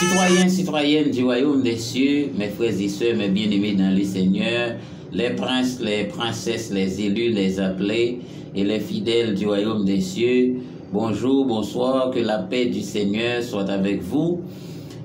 Citoyens, citoyennes du royaume des cieux, mes frères et sœurs, mes bien-aimés dans le Seigneur, les princes, les princesses, les élus, les appelés et les fidèles du royaume des cieux, bonjour, bonsoir, que la paix du Seigneur soit avec vous.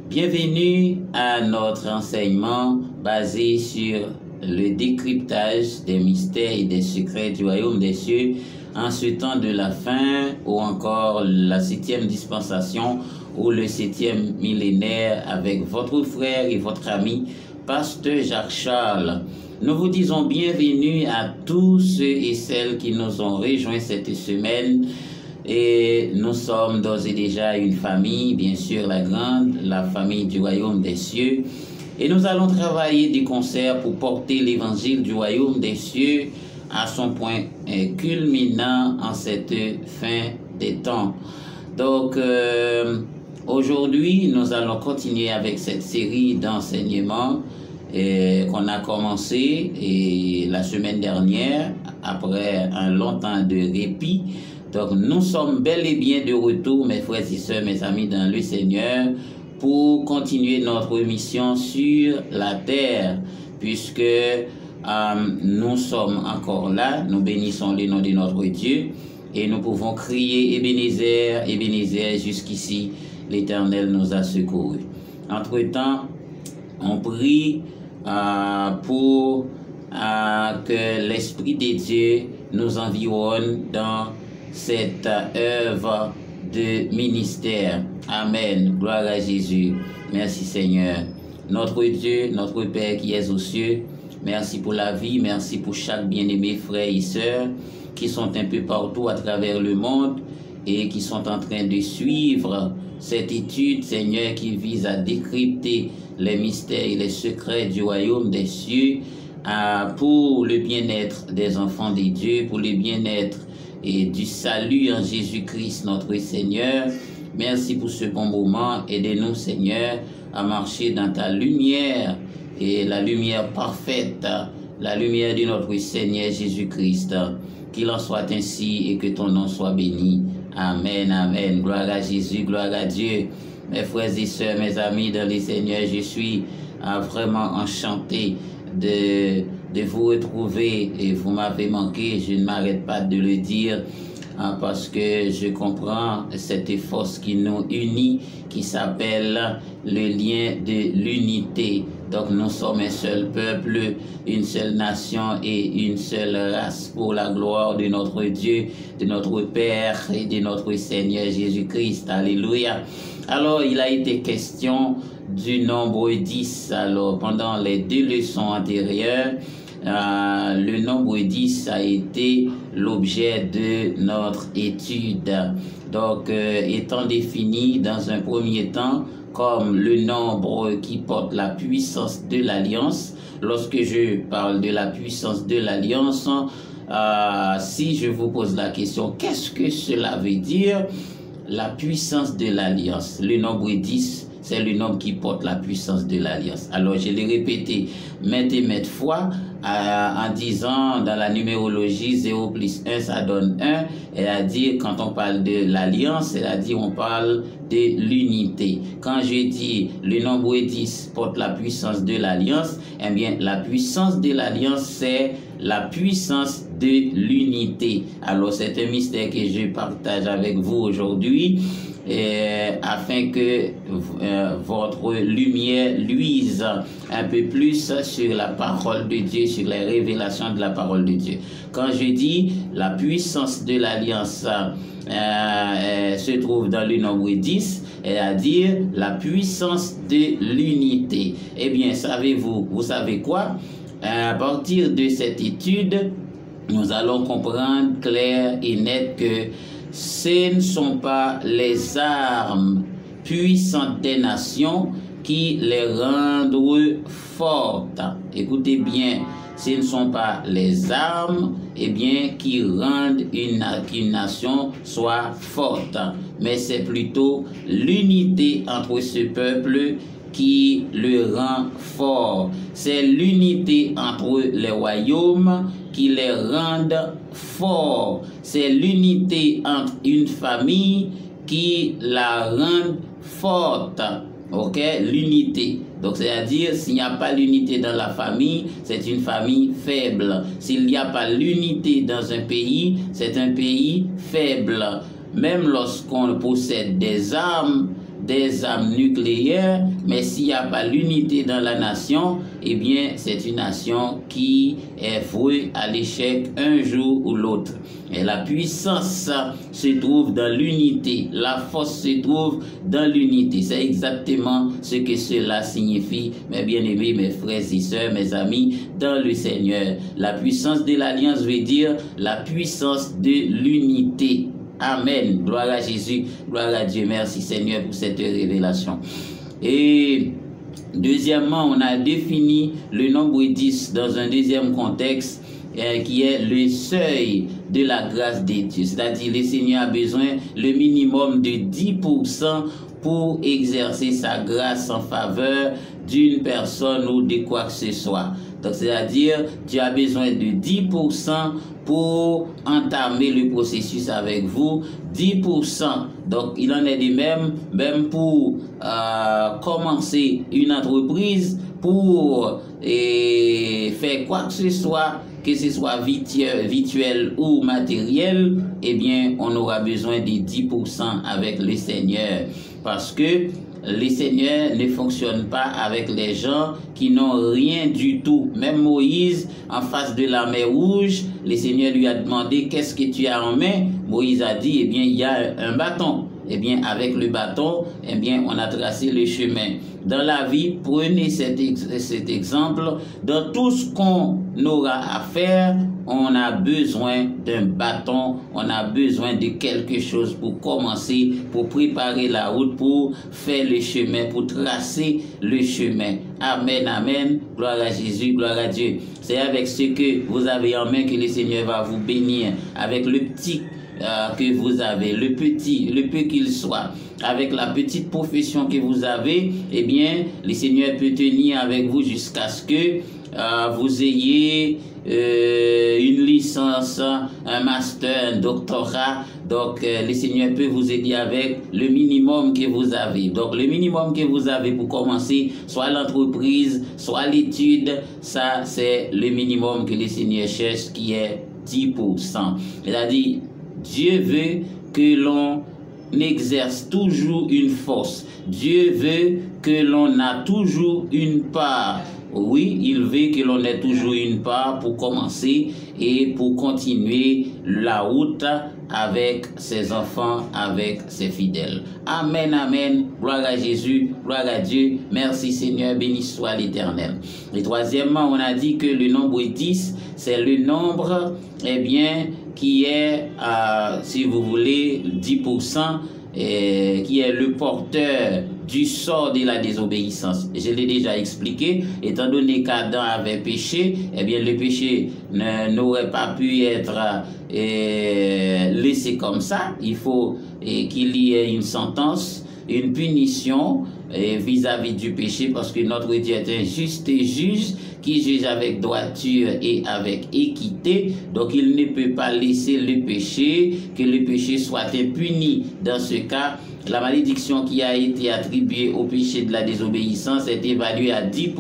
Bienvenue à notre enseignement basé sur le décryptage des mystères et des secrets du royaume des cieux en ce temps de la fin ou encore la 7e dispensation ou le 7e millénaire avec votre frère et votre ami, Pasteur Jacques Charles. Nous vous disons bienvenue à tous ceux et celles qui nous ont rejoints cette semaine. Et nous sommes d'ores et déjà une famille, bien sûr la grande, la famille du royaume des cieux. Et nous allons travailler du concert pour porter l'évangile du royaume des cieux à son point culminant en cette fin des temps. Donc, aujourd'hui, nous allons continuer avec cette série d'enseignements qu'on a commencé la semaine dernière, après un long temps de répit. Donc, nous sommes bel et bien de retour, mes frères et sœurs, mes amis dans le Seigneur, pour continuer notre mission sur la terre, puisque nous sommes encore là, nous bénissons le nom de notre Dieu, et nous pouvons crier Ebenezer, Ebenezer, jusqu'ici, l'Éternel nous a secourus. Entre-temps, on prie pour que l'Esprit de Dieu nous environne dans cette œuvre de ministère. Amen. Gloire à Jésus. Merci Seigneur. Notre Dieu, notre Père qui est aux cieux, merci pour la vie, merci pour chaque bien-aimé frère et sœur qui sont un peu partout à travers le monde et qui sont en train de suivre cette étude, Seigneur, qui vise à décrypter les mystères et les secrets du royaume des cieux pour le bien-être des enfants de Dieu, pour le bien-être et du salut en Jésus-Christ notre Seigneur. Merci pour ce bon moment. Aidez-nous, Seigneur, à marcher dans ta lumière et la lumière parfaite, la lumière de notre Seigneur Jésus-Christ. Qu'il en soit ainsi et que ton nom soit béni. Amen, amen. Gloire à Jésus, gloire à Dieu. Mes frères et sœurs, mes amis dans le Seigneur, je suis vraiment enchanté de vous retrouver et vous m'avez manqué, je ne m'arrête pas de le dire parce que je comprends cette force qui nous unit, qui s'appelle le lien de l'unité. Donc nous sommes un seul peuple, une seule nation et une seule race pour la gloire de notre Dieu, de notre Père et de notre Seigneur Jésus-Christ. Alléluia. Alors il a été question du nombre 10. Alors pendant les 2 leçons antérieures, le nombre 10 a été l'objet de notre étude. Donc, étant défini dans un premier temps comme le nombre qui porte la puissance de l'alliance, lorsque je parle de la puissance de l'alliance, si je vous pose la question, qu'est-ce que cela veut dire, la puissance de l'alliance? Le nombre 10, c'est le nombre qui porte la puissance de l'alliance. Alors, je l'ai répété maintes et maintes fois en disant dans la numérologie 0 plus 1, ça donne 1. C'est-à-dire, quand on parle de l'alliance, c'est-à-dire on parle de l'unité. Quand je dis le nombre 10 porte la puissance de l'alliance, eh bien, la puissance de l'alliance, c'est la puissance de l'unité. Alors, c'est un mystère que je partage avec vous aujourd'hui. Afin que votre lumière luise un peu plus sur la parole de Dieu, sur les révélations de la parole de Dieu. Quand je dis la puissance de l'alliance se trouve dans le nombre 10, c'est-à-dire la puissance de l'unité. Eh bien, savez-vous, vous savez quoi? À partir de cette étude, nous allons comprendre clair et net que ce ne sont pas les armes puissantes des nations qui les rendent fortes. Écoutez bien, ce ne sont pas les armes qui rendent qu'une nation soit forte, mais c'est plutôt l'unité entre ce peuple qui le rend fort. C'est l'unité entre les royaumes qui les rendent forts. C'est l'unité entre une famille qui la rend forte. Ok, l'unité. Donc, c'est-à-dire, s'il n'y a pas l'unité dans la famille, c'est une famille faible. S'il n'y a pas l'unité dans un pays, c'est un pays faible. Même lorsqu'on possède des armes nucléaires, mais s'il n'y a pas l'unité dans la nation, eh bien, c'est une nation qui est vouée à l'échec un jour ou l'autre. Et la puissance se trouve dans l'unité, la force se trouve dans l'unité. C'est exactement ce que cela signifie, mes bien-aimés, mes frères et sœurs, mes amis, dans le Seigneur. La puissance de l'alliance veut dire la puissance de l'unité. Amen. Gloire à Jésus, gloire à Dieu. Merci Seigneur pour cette révélation. Et deuxièmement, on a défini le nombre 10 dans un deuxième contexte qui est le seuil de la grâce de Dieu. C'est-à-dire le Seigneur a besoin le minimum de 10% pour exercer sa grâce en faveur d'une personne ou de quoi que ce soit. Donc, c'est-à-dire, tu as besoin de 10% pour entamer le processus avec vous. 10%. Donc, il en est de même pour commencer une entreprise, pour faire quoi que ce soit virtuel ou matériel, eh bien, on aura besoin de 10% avec le Seigneur. Parce que le Seigneur ne fonctionne pas avec les gens qui n'ont rien du tout. Même Moïse, en face de la mer Rouge, le Seigneur lui a demandé qu'est-ce que tu as en main. Moïse a dit, eh bien, il y a un bâton. Eh bien, avec le bâton, eh bien, on a tracé le chemin. Dans la vie, prenez cet exemple. Dans tout ce qu'on aura à faire, on a besoin d'un bâton, on a besoin de quelque chose pour commencer, pour préparer la route, pour faire le chemin, pour tracer le chemin. Amen, amen. Gloire à Jésus, gloire à Dieu. C'est avec ce que vous avez en main que le Seigneur va vous bénir. Avec le petit que vous avez, le peu qu'il soit, avec la petite profession que vous avez, eh bien, le Seigneur peut tenir avec vous jusqu'à ce que vous ayez une licence, un master, un doctorat. Donc, le Seigneur peut vous aider avec le minimum que vous avez. Donc, le minimum que vous avez pour commencer, soit l'entreprise, soit l'étude, ça, c'est le minimum que le Seigneur cherche, qui est 10%. C'est-à-dire, Dieu veut que l'on exerce toujours une force. Dieu veut que l'on a toujours une part. Oui, il veut que l'on ait toujours une part pour commencer et pour continuer la route avec ses enfants, avec ses fidèles. Amen, amen. Gloire à Jésus, gloire à Dieu. Merci Seigneur, béni soit l'Éternel. Et troisièmement, on a dit que le nombre 10, c'est le nombre, eh bien, qui est, si vous voulez, 10%, qui est le porteur du sort de la désobéissance. Je l'ai déjà expliqué, étant donné qu'Adam avait péché, eh bien le péché n'aurait pas pu être laissé comme ça. Il faut qu'il y ait une sentence, une punition vis-à-vis du péché, parce que notre Dieu est un juste juge qui juge avec droiture et avec équité. Donc il ne peut pas laisser le péché, que le péché soit impuni. Dans ce cas, la malédiction qui a été attribuée au péché de la désobéissance est évaluée à 10%.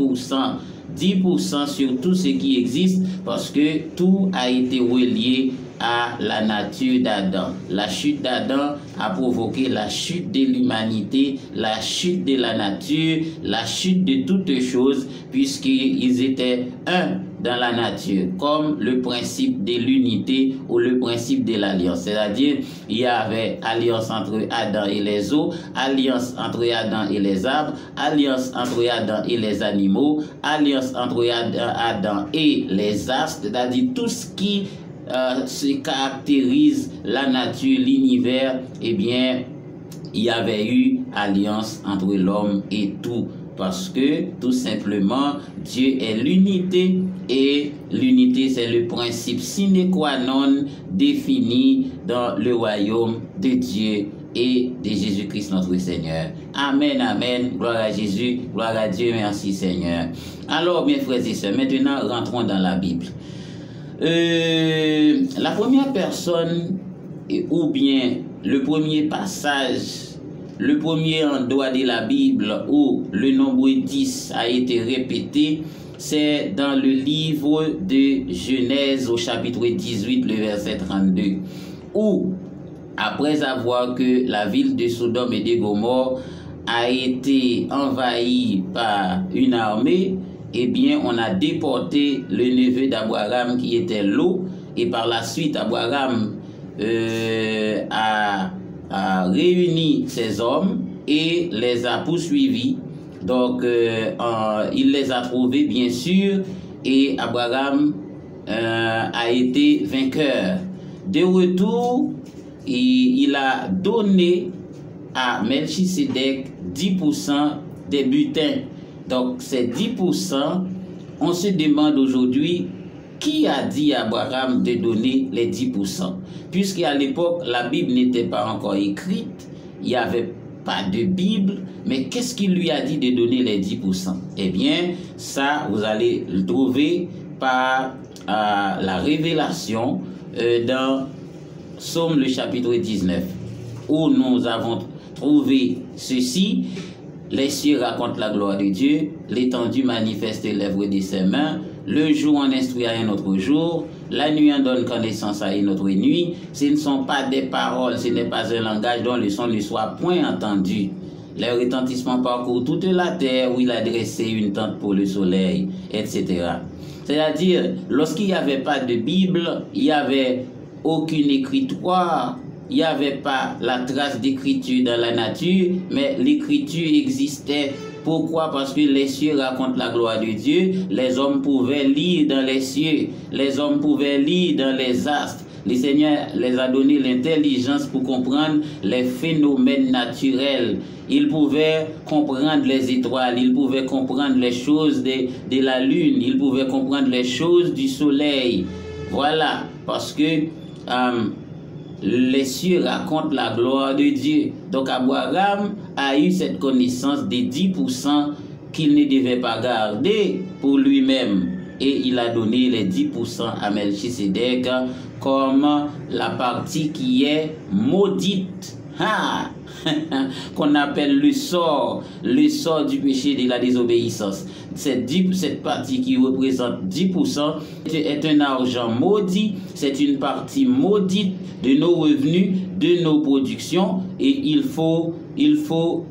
10% sur tout ce qui existe, parce que tout a été relié à la nature d'Adam. La chute d'Adam a provoqué la chute de l'humanité, la chute de la nature, la chute de toutes choses, puisqu'ils étaient un dans la nature, comme le principe de l'unité ou le principe de l'alliance. C'est-à-dire, il y avait alliance entre Adam et les eaux, alliance entre Adam et les arbres, alliance entre Adam et les animaux, alliance entre Adam et les astres, c'est-à-dire tout ce qui se caractérise la nature, l'univers, eh bien, il y avait eu alliance entre l'homme et tout. Parce que, tout simplement, Dieu est l'unité, et l'unité, c'est le principe sine qua non défini dans le royaume de Dieu et de Jésus-Christ notre Seigneur. Amen, amen. Gloire à Jésus, gloire à Dieu, merci Seigneur. Alors, mes frères et sœurs, maintenant, rentrons dans la Bible. La première personne, ou bien le premier passage le premier endroit de la Bible où le nombre 10 a été répété, c'est dans le livre de Genèse au chapitre 18, le verset 32, où, après avoir que la ville de Sodome et de Gomorrhe a été envahie par une armée, eh bien, on a déporté le neveu d'Abraham qui était Lot, et par la suite, Abraham a réuni ses hommes et les a poursuivis. Donc, il les a trouvés, bien sûr, et Abraham a été vainqueur. De retour, il a donné à Melchisedec 10% des butins. Donc, ces 10%, on se demande aujourd'hui qui a dit à Abraham de donner les 10%. Puisqu'à l'époque, la Bible n'était pas encore écrite, il n'y avait pas de Bible, mais qu'est-ce qu'il lui a dit de donner les 10%? Eh bien, ça, vous allez le trouver par la révélation dans Psaume le chapitre 19, où nous avons trouvé ceci: les cieux racontent la gloire de Dieu, l'étendue manifeste l'œuvre de ses mains, le jour en instruit à un autre jour, la nuit en donne connaissance à une autre nuit. Ce ne sont pas des paroles, ce n'est pas un langage dont le son ne soit point entendu. Les retentissements parcourent toute la terre, où il a dressé une tente pour le soleil, etc. C'est-à-dire, lorsqu'il n'y avait pas de Bible, il n'y avait aucune écritoire, il n'y avait pas la trace d'écriture dans la nature, mais l'écriture existait. Pourquoi? Parce que les cieux racontent la gloire de Dieu, les hommes pouvaient lire dans les cieux, les hommes pouvaient lire dans les astres. Le Seigneur les a donné l'intelligence pour comprendre les phénomènes naturels. Ils pouvaient comprendre les étoiles, ils pouvaient comprendre les choses de la lune, ils pouvaient comprendre les choses du soleil. Voilà, parce que les cieux racontent la gloire de Dieu. Donc Abraham a eu cette connaissance des 10% qu'il ne devait pas garder pour lui-même. Et il a donné les 10% à Melchisedec comme la partie qui est maudite. Qu'on appelle le sort du péché et de la désobéissance. Cette partie qui représente 10% est un argent maudit, c'est une partie maudite de nos revenus, de nos productions, et il faut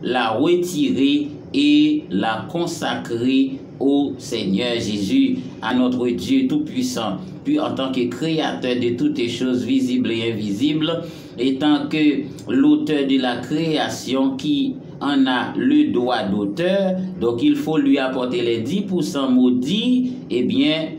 la retirer et la consacrer au Seigneur Jésus, à notre Dieu Tout-Puissant. Puis en tant que créateur de toutes les choses visibles et invisibles, étant que l'auteur de la création qui en a le droit d'auteur, donc il faut lui apporter les 10% maudits, et bien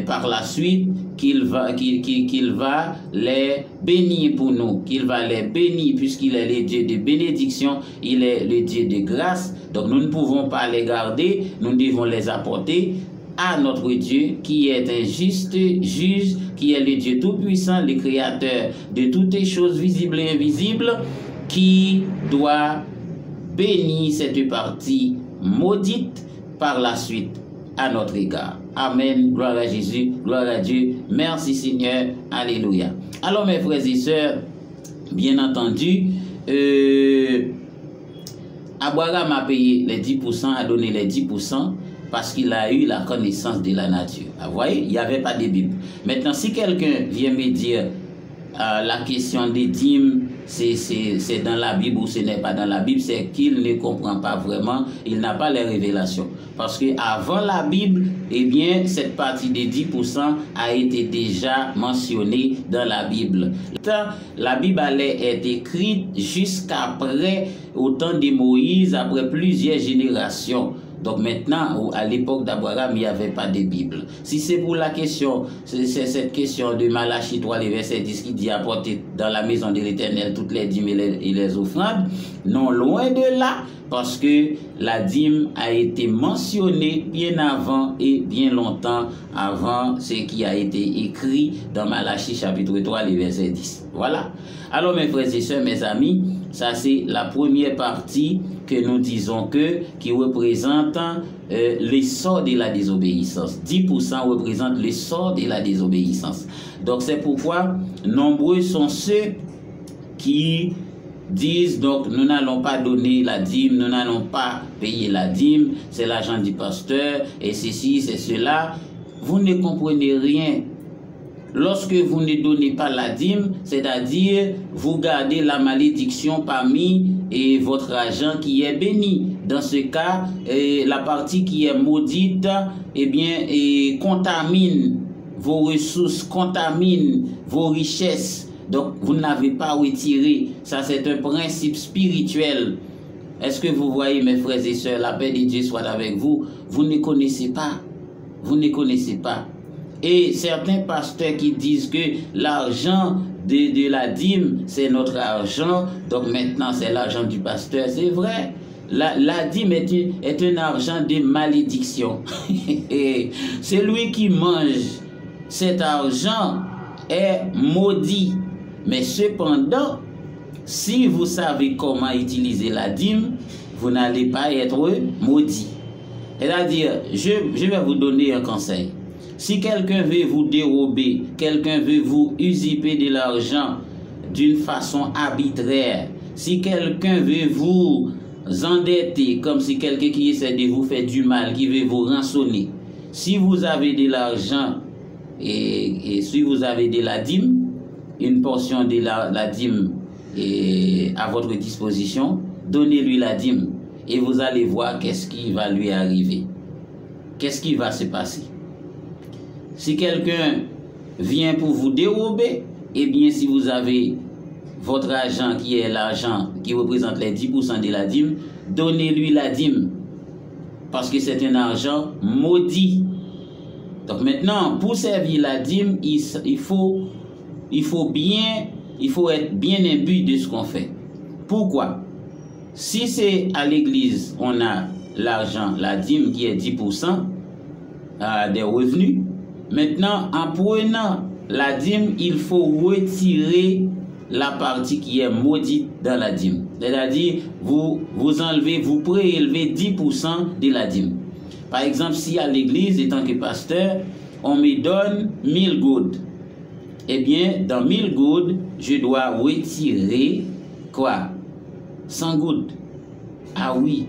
par la suite qu'il va les bénir pour nous, qu'il va les bénir puisqu'il est le Dieu de bénédiction, il est le Dieu de grâce. Donc nous ne pouvons pas les garder, nous devons les apporter à notre Dieu qui est un juste juge, qui est le Dieu tout-puissant, le créateur de toutes les choses visibles et invisibles, qui doit bénir cette partie maudite par la suite à notre égard. Amen. Gloire à Jésus, gloire à Dieu. Merci Seigneur. Alléluia. Alors mes frères et sœurs, bien entendu, Abraham a payé les 10%, a donné les 10%, parce qu'il a eu la connaissance de la nature. Vous voyez, il n'y avait pas de Bible. Maintenant, si quelqu'un vient me dire la question des dîmes, c'est dans la Bible ou ce n'est pas dans la Bible, c'est qu'il ne comprend pas vraiment, il n'a pas les révélations. Parce que avant la Bible, eh bien, cette partie des 10% a été déjà mentionnée dans la Bible. La Bible allait être écrite jusqu'après, au temps de Moïse, après plusieurs générations. Donc maintenant, à l'époque d'Abraham, il n'y avait pas de Bible. Si c'est pour la question, c'est cette question de Malachie 3, le verset 10 qui dit apporter dans la maison de l'Éternel toutes les dîmes et les offrandes, non loin de là, parce que la dîme a été mentionnée bien avant et bien longtemps avant ce qui a été écrit dans Malachie chapitre 3, le verset 10. Voilà. Alors mes frères et sœurs, mes amis, ça c'est la première partie que nous disons qui représente l'essor de la désobéissance. 10% représente l'essor de la désobéissance. Donc c'est pourquoi nombreux sont ceux qui disent donc nous n'allons pas donner la dîme, nous n'allons pas payer la dîme, c'est l'argent du pasteur, et ceci, c'est cela. Vous ne comprenez rien. Lorsque vous ne donnez pas la dîme, c'est-à-dire vous gardez la malédiction parmi votre argent qui est béni. Dans ce cas, la partie qui est maudite, eh bien, contamine vos ressources, contamine vos richesses. Donc, vous n'avez pas retiré. Ça, c'est un principe spirituel. Est-ce que vous voyez, mes frères et sœurs, la paix de Dieu soit avec vous? Vous ne connaissez pas. Vous ne connaissez pas. Et certains pasteurs qui disent que l'argent de la dîme, c'est notre argent, donc maintenant c'est l'argent du pasteur. C'est vrai. La dîme est un argent de malédiction. Celui qui mange cet argent est maudit. Mais cependant, si vous savez comment utiliser la dîme, vous n'allez pas être maudit. C'est-à-dire, je vais vous donner un conseil. Si quelqu'un veut vous dérober, quelqu'un veut vous usurper de l'argent d'une façon arbitraire, si quelqu'un veut vous endetter, comme si quelqu'un qui essaie de vous faire du mal, qui veut vous rançonner, si vous avez de l'argent et si vous avez de la dîme, une portion de la dîme est à votre disposition, donnez-lui la dîme et vous allez voir qu'est-ce qui va lui arriver. Qu'est-ce qui va se passer? Si quelqu'un vient pour vous dérober, eh bien si vous avez votre argent qui est l'argent qui représente les 10% de la dîme, donnez-lui la dîme. Parce que c'est un argent maudit. Donc maintenant, pour servir la dîme, il faut être bien imbu de ce qu'on fait. Pourquoi? Si c'est à l'église, on a l'argent, la dîme qui est 10% des revenus. Maintenant, en prenant la dîme, il faut retirer la partie qui est maudite dans la dîme. C'est-à-dire, vous enlevez, vous prélevez 10% de la dîme. Par exemple, si à l'église, étant que pasteur, on me donne 1000 gouttes, eh bien, dans 1000 gouttes, je dois retirer quoi? 100 gouttes. Ah oui,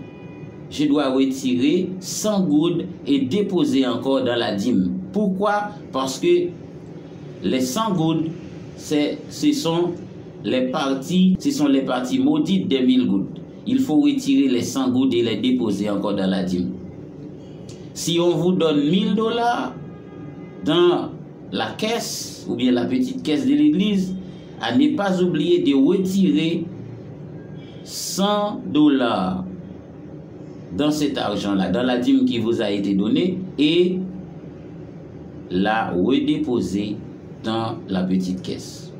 je dois retirer 100 gouttes et déposer encore dans la dîme. Pourquoi? Parce que les 100 gouttes, ce sont les parties maudites des 1000 gouttes. Il faut retirer les 100 gouttes et les déposer encore dans la dîme. Si on vous donne $1000 dans la caisse ou bien la petite caisse de l'église, à ne pas oublier de retirer $100 dans cet argent-là, dans la dîme qui vous a été donnée, et la redéposer dans la petite caisse.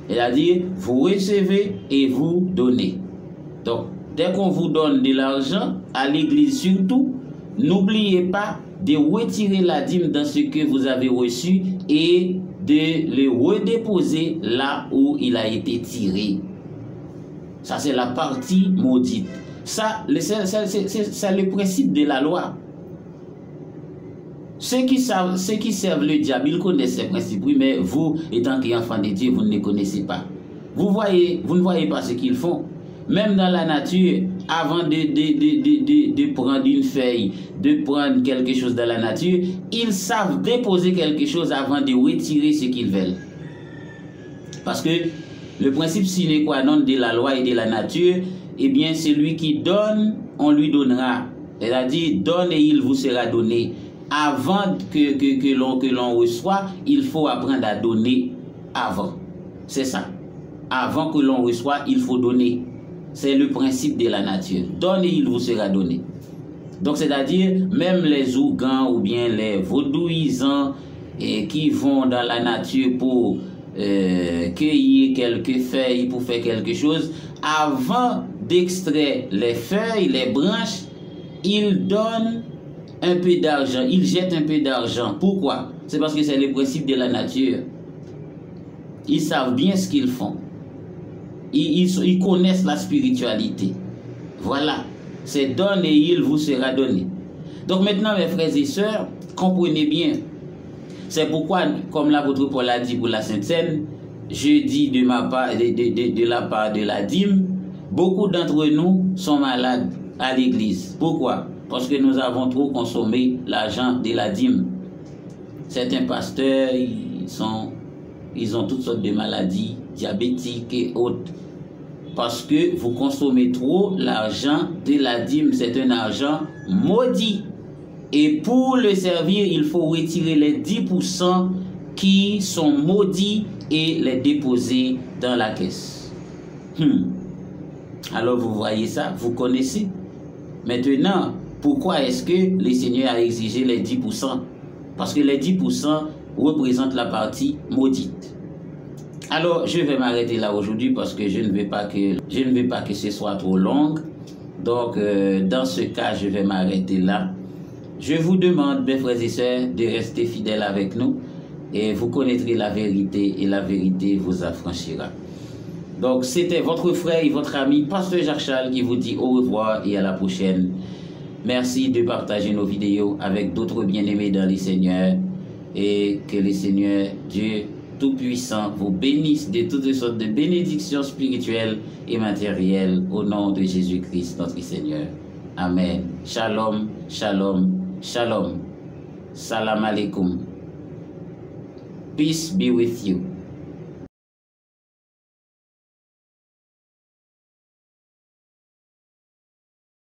C'est-à-dire, vous recevez et vous donnez. Donc, dès qu'on vous donne de l'argent, à l'église surtout, n'oubliez pas de retirer la dîme dans ce que vous avez reçu et de le redéposer là où il a été tiré. Ça, c'est la partie maudite. Ça, c'est le principe de la loi. Ceux qui servent le diable, ils connaissent ces principes, oui, mais vous, étant qu'enfant de Dieu, vous ne les connaissez pas. Vous ne voyez pas ce qu'ils font. Même dans la nature, avant de prendre une feuille, de prendre quelque chose dans la nature, ils savent déposer quelque chose avant de retirer ce qu'ils veulent. Parce que le principe sine qua non de la loi et de la nature, eh bien, celui qui donne, on lui donnera. C'est-à-dire, donne et il vous sera donné. Avant que l'on reçoit, il faut apprendre à donner avant. C'est ça. Avant que l'on reçoit, il faut donner. C'est le principe de la nature. Donne et il vous sera donné. Donc, c'est-à-dire, même les ougans ou bien les vaudouisants qui vont dans la nature pour cueillir quelques feuilles, pour faire quelque chose, avant d'extraire les feuilles, les branches, ils donnent un peu d'argent, ils jettent un peu d'argent. Pourquoi? C'est parce que c'est le principe de la nature. Ils savent bien ce qu'ils font. Ils connaissent la spiritualité. Voilà. C'est donne et il vous sera donné. Donc maintenant, mes frères et sœurs, comprenez bien. C'est pourquoi, comme l'apôtre Paul a dit pour la Sainte Seine, je dis de la part de la dîme, Beaucoup d'entre nous sont malades à l'église. Pourquoi? Parce que nous avons trop consommé l'argent de la dîme. Certains pasteurs, ils ont toutes sortes de maladies diabétiques et autres. Parce que vous consommez trop l'argent de la dîme. C'est un argent maudit. Et pour le servir, il faut retirer les 10% qui sont maudits et les déposer dans la caisse. Alors vous voyez ça, vous connaissez. Maintenant, pourquoi est-ce que le Seigneur a exigé les 10%? Parce que les 10% représentent la partie maudite. Alors, je vais m'arrêter là aujourd'hui parce que je ne veux pas que ce soit trop long. Donc, dans ce cas, je vais m'arrêter là. Je vous demande, mes frères et sœurs, de rester fidèles avec nous et vous connaîtrez la vérité et la vérité vous affranchira. Donc, c'était votre frère et votre ami, Pasteur Jacques Charles, qui vous dit au revoir et à la prochaine. Merci de partager nos vidéos avec d'autres bien-aimés dans les Seigneurs et que le Seigneur Dieu Tout-Puissant vous bénisse de toutes sortes de bénédictions spirituelles et matérielles au nom de Jésus-Christ notre Seigneur. Amen. Shalom, shalom, shalom. Salam alaikum. Peace be with you.